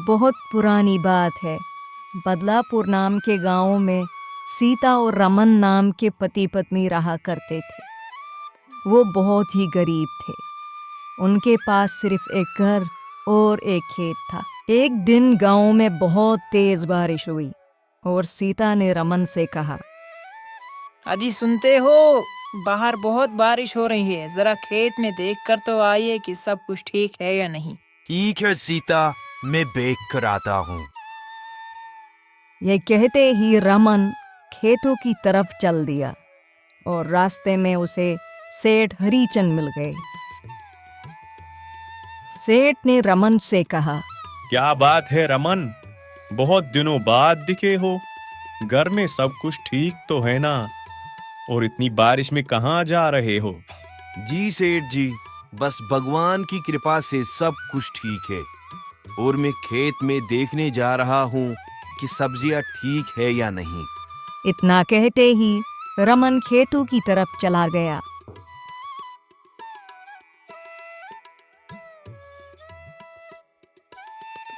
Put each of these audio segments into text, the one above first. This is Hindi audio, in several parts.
बहुत पुरानी बात है। बदलापुर नाम के गांव में सीता और रमन नाम के पति पत्नी रहा करते थे। वो बहुत ही गरीब थे। उनके पास सिर्फ एक घर और एक खेत था। एक दिन गांव में बहुत तेज बारिश हुई और सीता ने रमन से कहा, अजी सुनते हो, बाहर बहुत बारिश हो रही है, जरा खेत में देख कर तो आइए कि सब कुछ ठीक है या नहीं। ठीक है सीता, मैं देख कर आता हूँ। यह कहते ही रमन खेतों की तरफ चल दिया और रास्ते में उसे सेठ हरीचंद मिल गए। सेठ ने रमन से कहा, क्या बात है रमन, बहुत दिनों बाद दिखे हो। घर में सब कुछ ठीक तो है ना? और इतनी बारिश में कहाँ जा रहे हो? जी सेठ जी, बस भगवान की कृपा से सब कुछ ठीक है और मैं खेत में देखने जा रहा हूँ कि सब्जियाँ ठीक है या नहीं। इतना कहते ही रमन खेतों की तरफ चला गया।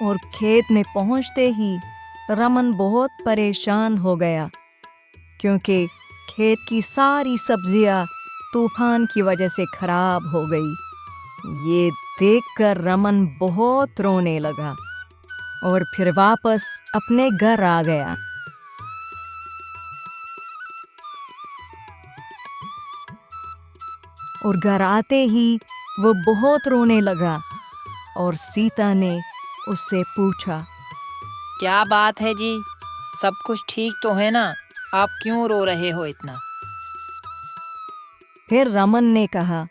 और खेत में पहुंचते ही रमन बहुत परेशान हो गया, क्योंकि खेत की सारी सब्जियां तूफान की वजह से खराब हो गई। ये देखकर रमन बहुत रोने लगा और फिर वापस अपने घर आ गया। और घर आते ही वो बहुत रोने लगा और सीता ने उससे पूछा, क्या बात है जी, सब कुछ ठीक तो है ना? आप क्यों रो रहे हो इतना? फिर रमन ने कहा,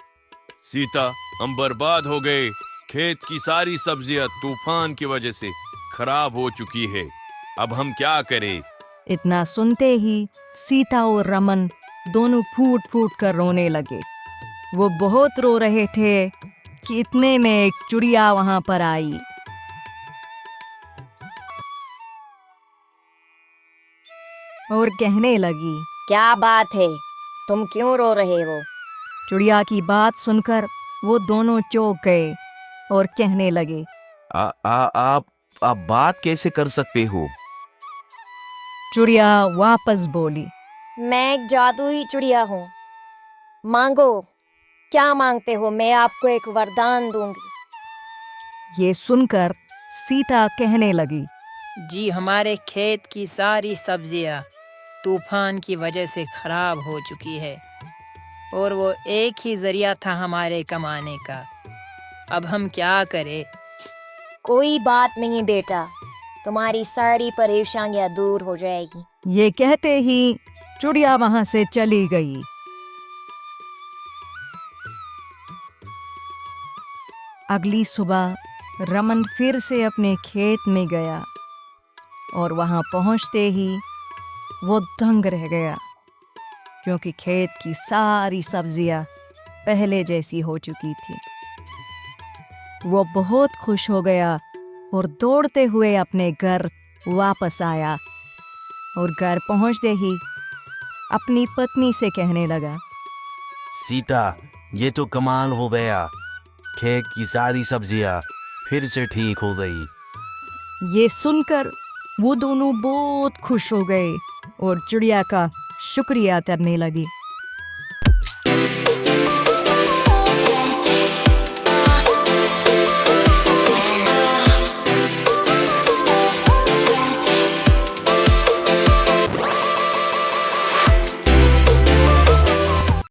सीता, हम बर्बाद हो गए। खेत की सारी सब्जियाँ तूफान की वजह से खराब हो चुकी है। अब हम क्या करें? इतना सुनते ही सीता और रमन दोनों फूट फूट कर रोने लगे। वो बहुत रो रहे थे कि इतने में एक चिड़िया वहां पर आई। और कहने लगी, क्या बात है, तुम क्यों रो रहे हो? चिड़िया की बात सुनकर वो दोनों चौंक गए और कहने लगे, आप बात कैसे कर सकते हो? चिड़िया वापस बोली, मैं एक जादुई चिड़िया हूँ। मांगो, क्या मांगते हो, मैं आपको एक वरदान दूंगी। ये सुनकर सीता कहने लगी, जी, हमारे खेत की सारी सब्जियां तूफान की वजह से खराब हो चुकी है और वो एक ही जरिया था हमारे कमाने का। अब हम क्या करें? कोई बात नहीं बेटा, तुम्हारी सारी परेशानियां दूर हो जाएगी। ये कहते ही चिड़िया वहां से चली गई। अगली सुबह रमन फिर से अपने खेत में गया और वहां पहुंचते ही वो दंग रह गया, क्योंकि खेत की सारी सब्जियां पहले जैसी हो चुकी थी। वो बहुत खुश हो गया और दौड़ते हुए अपने घर वापस आया और घर पहुंचते ही अपनी पत्नी से कहने लगा, सीता, ये तो कमाल हो गया। खेत की सारी सब्जियाँ फिर से ठीक हो गई। ये सुनकर वो दोनों बहुत खुश हो गए और चिड़िया का शुक्रिया करने लगी।